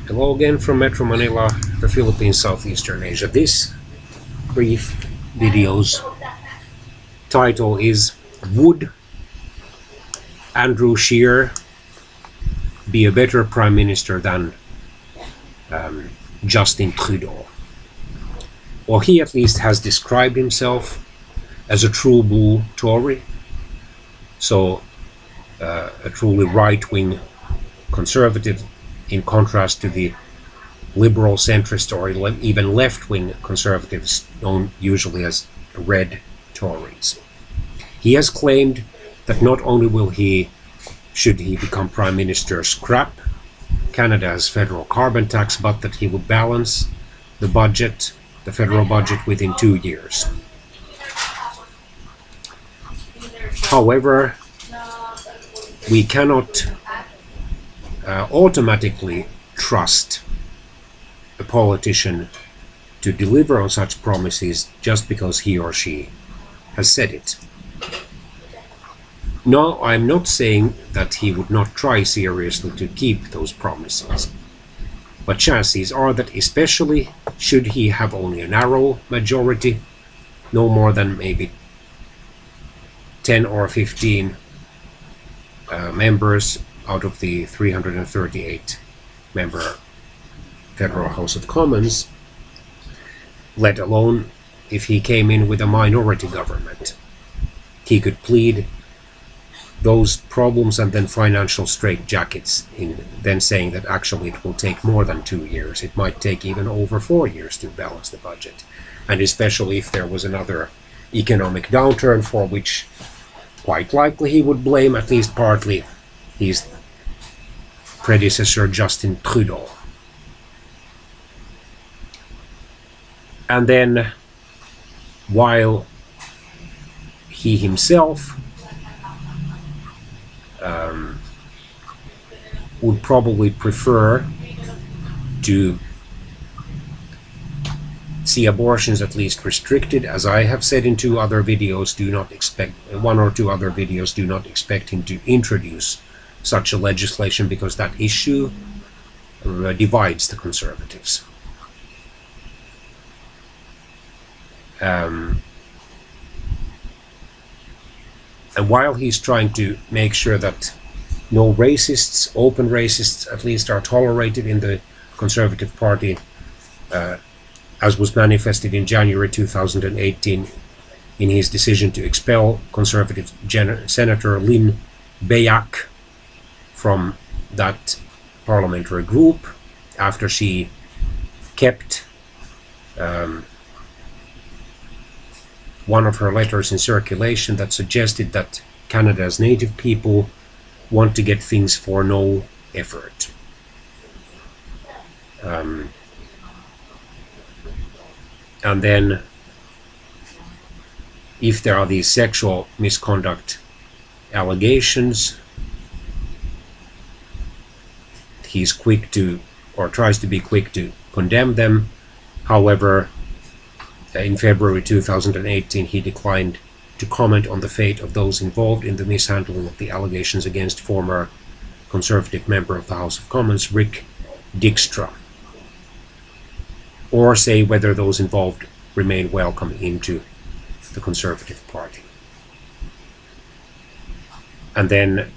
Hello again from Metro Manila, the Philippines, Southeastern Asia. This brief video's title is Would Andrew Scheer be a better Prime Minister than Justin Trudeau? Or he at least has described himself as a true blue Tory, so a truly right-wing conservative, in contrast to the liberal centrist or even left-wing conservatives known usually as red Tories. He has claimed that not only should he become Prime Minister, scrap Canada's federal carbon tax, but that he would balance the budget, the federal budget, within 2 years. However, we cannot automatically trust a politician to deliver on such promises just because he or she has said it. No, I'm not saying that he would not try seriously to keep those promises, but chances are that, especially should he have only a narrow majority, no more than maybe 10 or 15 members out of the 338 member Federal House of Commons, let alone if he came in with a minority government, he could plead those problems and then financial straitjackets in then saying that actually it will take more than 2 years. It might take even over 4 years to balance the budget. And especially if there was another economic downturn, for which quite likely he would blame, at least partly, his predecessor Justin Trudeau. And then, while he himself would probably prefer to see abortions at least restricted, as I have said in one or two other videos, do not expect him to introduce such a legislation, because that issue divides the Conservatives. And while he's trying to make sure that no racists, open racists at least, are tolerated in the Conservative Party, as was manifested in January 2018 in his decision to expel Conservative Senator Lynn Beyak from that parliamentary group after she kept one of her letters in circulation that suggested that Canada's native people want to get things for no effort. And then, if there are these sexual misconduct allegations, he's quick to, or tries to be quick to, condemn them. However, in February 2018, he declined to comment on the fate of those involved in the mishandling of the allegations against former Conservative member of the House of Commons, Rick Dykstra, or say whether those involved remain welcome into the Conservative Party. And then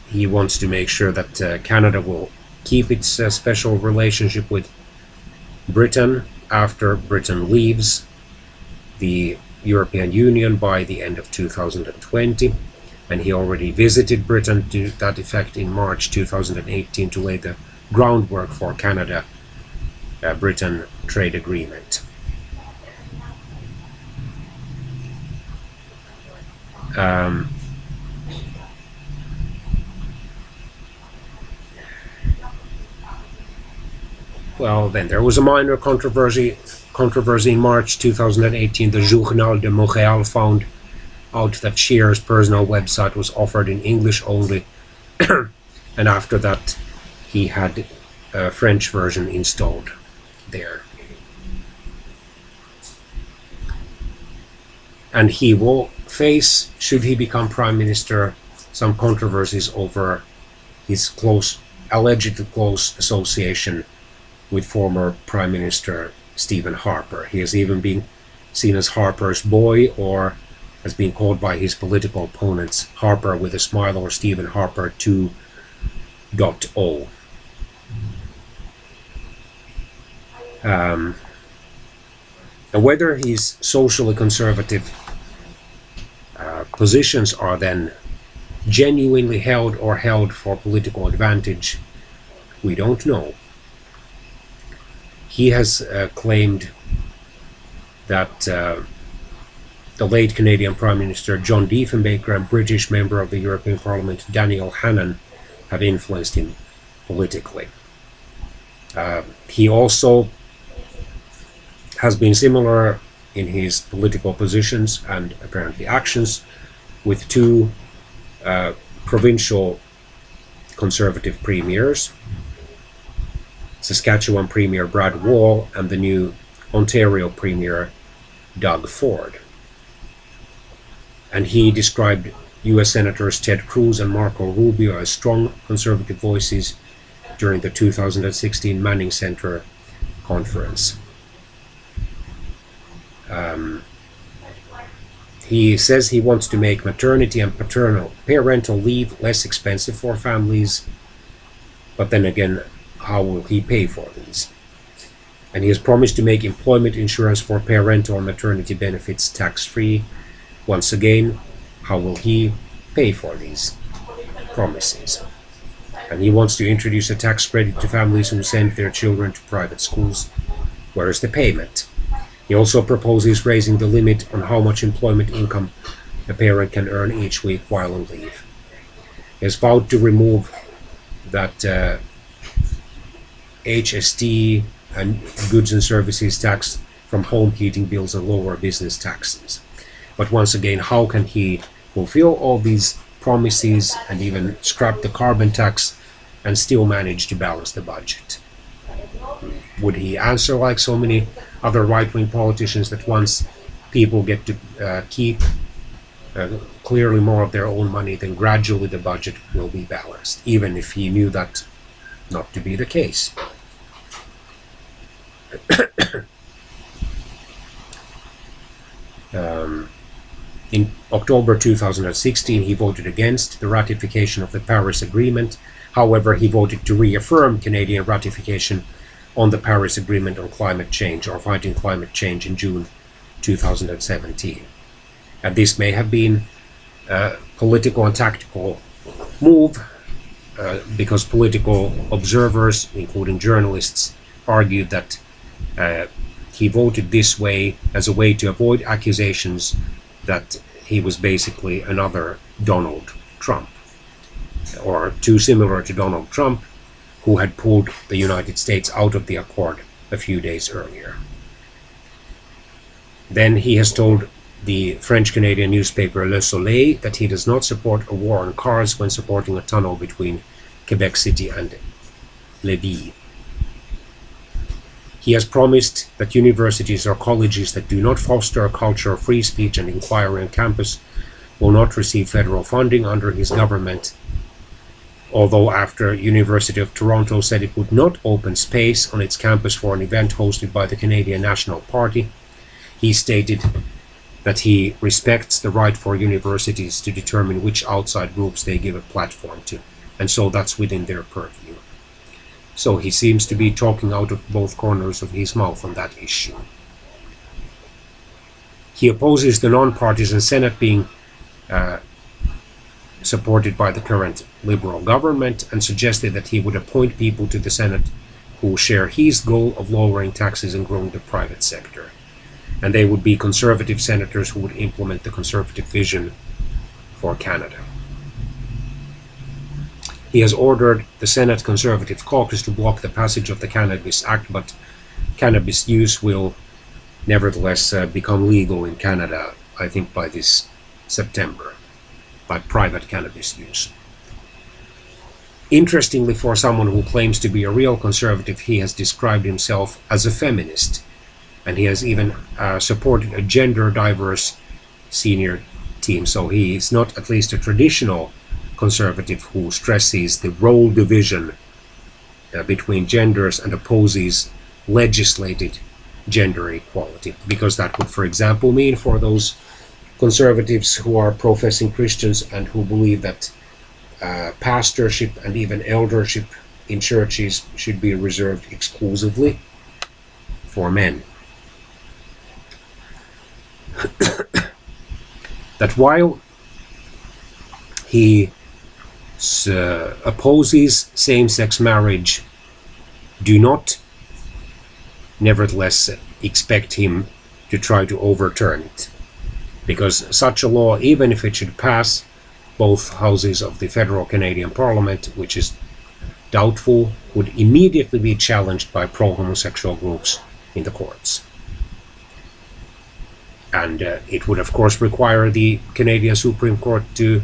he wants to make sure that Canada will keep its special relationship with Britain after Britain leaves the European Union by the end of 2020. And he already visited Britain to that effect in March 2018 to lay the groundwork for Canada-Britain trade agreement. Well, then there was a minor controversy in March 2018. The Journal de Montréal found out that Scheer's personal website was offered in English only, and after that he had a French version installed there. And he will face, should he become Prime Minister, some controversies over his close allegedly close association with former Prime Minister Stephen Harper. He has even been seen as Harper's boy, or has been called by his political opponents Harper with a smile, or Stephen Harper 2.0. And whether his socially conservative positions are then genuinely held or held for political advantage, we don't know. He has claimed that the late Canadian Prime Minister John Diefenbaker and British member of the European Parliament Daniel Hannan have influenced him politically. He also has been similar in his political positions and apparently actions with two provincial conservative premiers, Saskatchewan Premier Brad Wall and the new Ontario Premier Doug Ford. And he described US Senators Ted Cruz and Marco Rubio as strong conservative voices during the 2016 Manning Center conference. He says he wants to make maternity and parental leave less expensive for families, but then again, how will he pay for these? And he has promised to make employment insurance for parental and maternity benefits tax-free. Once again, how will he pay for these promises? And he wants to introduce a tax credit to families who send their children to private schools. Where is the payment? He also proposes raising the limit on how much employment income a parent can earn each week while on leave. He has vowed to remove that HST and goods and services tax from home heating bills and lower business taxes. But once again, how can he fulfill all these promises and even scrap the carbon tax and still manage to balance the budget? Would he answer like so many other right-wing politicians that once people get to keep clearly more of their own money, then gradually the budget will be balanced, even if he knew that not to be the case? In October 2016, he voted against the ratification of the Paris Agreement. However, he voted to reaffirm Canadian ratification on the Paris Agreement on climate change, or fighting climate change, in June 2017. And this may have been a political and tactical move, because political observers, including journalists, argued that he voted this way as a way to avoid accusations that he was basically another Donald Trump, or too similar to Donald Trump, who had pulled the United States out of the accord a few days earlier. Then he has told the French-Canadian newspaper Le Soleil that he does not support a war on cars when supporting a tunnel between Quebec City and Lévis. He has promised that universities or colleges that do not foster a culture of free speech and inquiry on campus will not receive federal funding under his government, although after University of Toronto said it would not open space on its campus for an event hosted by the Canadian National Party, he stated that he respects the right for universities to determine which outside groups they give a platform to, and so that's within their purview. So he seems to be talking out of both corners of his mouth on that issue. He opposes the non-partisan Senate being supported by the current Liberal government, and suggested that he would appoint people to the Senate who share his goal of lowering taxes and growing the private sector. And they would be conservative senators who would implement the conservative vision for Canada. He has ordered the Senate Conservative Caucus to block the passage of the Cannabis Act, but cannabis use will nevertheless become legal in Canada, I think, by this September, by private cannabis use. Interestingly, for someone who claims to be a real conservative, he has described himself as a feminist, and he has even supported a gender-diverse senior team, so he is not at least a traditional conservative who stresses the role division between genders and opposes legislated gender equality, because that would, for example, mean for those conservatives who are professing Christians and who believe that pastorship and even eldership in churches should be reserved exclusively for men. That while he opposes same-sex marriage, do not nevertheless expect him to try to overturn it, because such a law, even if it should pass both houses of the federal Canadian Parliament, which is doubtful, would immediately be challenged by pro-homosexual groups in the courts. And it would of course require the Canadian Supreme Court to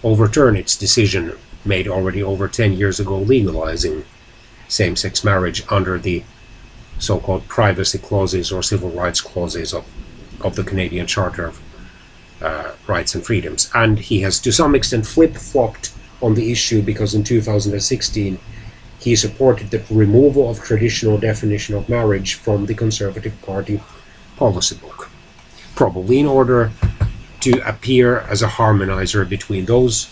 overturn its decision made already over 10 years ago legalizing same-sex marriage under the so-called privacy clauses or civil rights clauses of the Canadian Charter of Rights and Freedoms. And he has to some extent flip-flopped on the issue, because in 2016 he supported the removal of traditional definition of marriage from the Conservative Party policy book, probably in order to appear as a harmonizer between those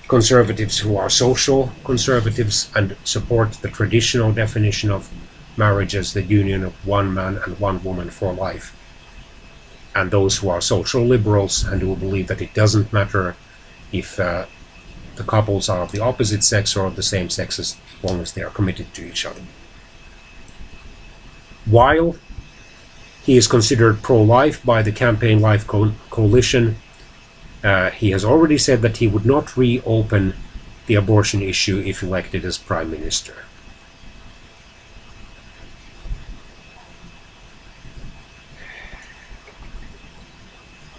conservatives who are social conservatives and support the traditional definition of marriage as the union of one man and one woman for life, and those who are social liberals and who believe that it doesn't matter if the couples are of the opposite sex or of the same sex as long as they are committed to each other. While he is considered pro-life by the Campaign Life Coalition, he has already said that he would not reopen the abortion issue if elected as Prime Minister.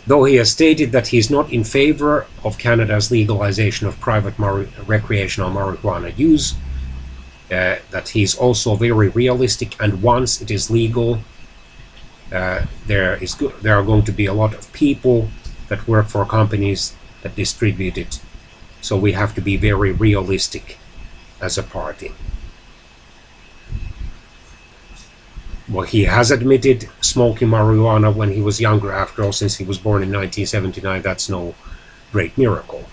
Though he has stated that he is not in favor of Canada's legalization of private recreational marijuana use, that he is also very realistic, and once it is legal, there are going to be a lot of people that work for companies that distribute it, so we have to be very realistic as a party. Well, he has admitted smoking marijuana when he was younger. After all, since he was born in 1979, that's no great miracle.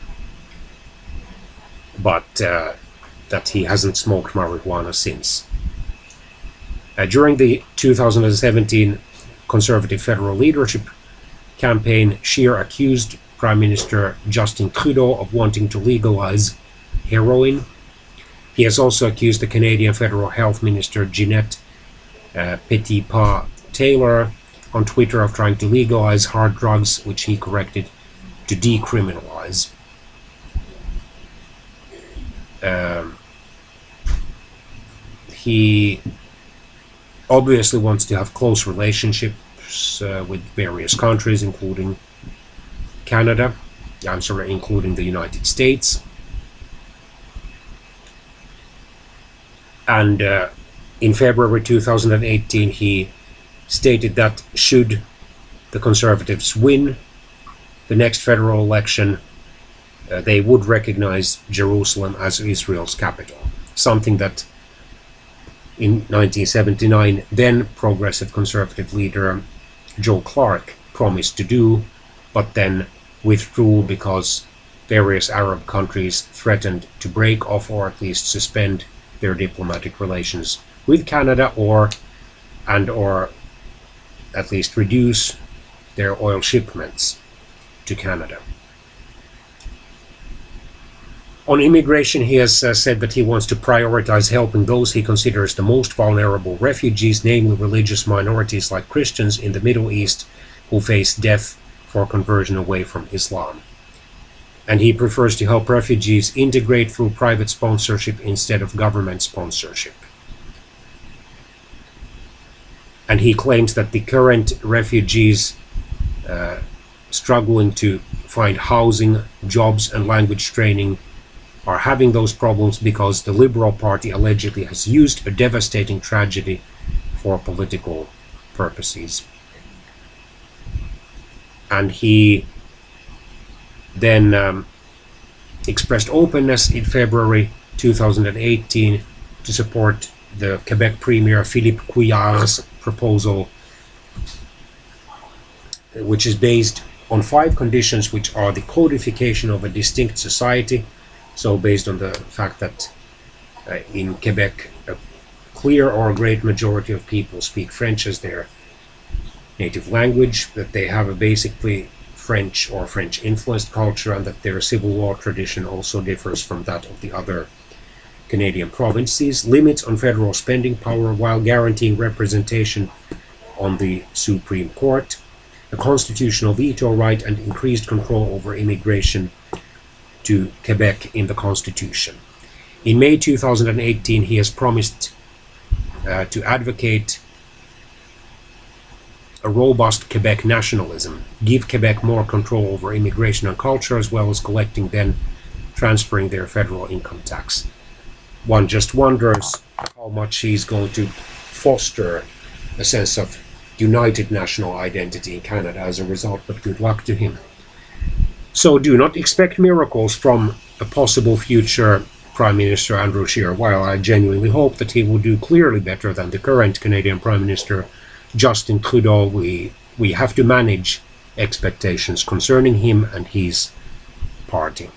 But that he hasn't smoked marijuana since. During the 2017 Conservative federal leadership campaign, Scheer accused Prime Minister Justin Trudeau of wanting to legalize heroin. He has also accused the Canadian Federal Health Minister Jeanette Petitpas-Taylor on Twitter of trying to legalize hard drugs, which he corrected to decriminalize. He obviously wants to have close relationships with various countries, including Canada, including the United States. And in February 2018, he stated that should the Conservatives win the next federal election, they would recognize Jerusalem as Israel's capital, something that in 1979 then Progressive Conservative leader Joe Clark promised to do, but then withdrew because various Arab countries threatened to break off or at least suspend their diplomatic relations with Canada, or at least reduce their oil shipments to Canada. On immigration, he has said that he wants to prioritize helping those he considers the most vulnerable refugees, namely religious minorities like Christians in the Middle East who face death for conversion away from Islam. And he prefers to help refugees integrate through private sponsorship instead of government sponsorship. And he claims that the current refugees struggling to find housing, jobs, and language training are having those problems because the Liberal Party allegedly has used a devastating tragedy for political purposes. And he then expressed openness in February 2018 to support the Quebec Premier Philippe Couillard's proposal, which is based on 5 conditions, which are the codification of a distinct society. So based on the fact that in Quebec a clear or a great majority of people speak French as their native language, that they have a basically French or French influenced culture, and that their civil law tradition also differs from that of the other Canadian provinces, limits on federal spending power while guaranteeing representation on the Supreme Court, a constitutional veto right, and increased control over immigration to Quebec in the Constitution. In May 2018, he has promised to advocate a robust Quebec nationalism, give Quebec more control over immigration and culture, as well as collecting, then transferring their federal income tax. One just wonders how much he's going to foster a sense of united national identity in Canada as a result, but good luck to him. So do not expect miracles from a possible future Prime Minister Andrew Scheer, while I genuinely hope that he will do clearly better than the current Canadian Prime Minister Justin Trudeau. We have to manage expectations concerning him and his party.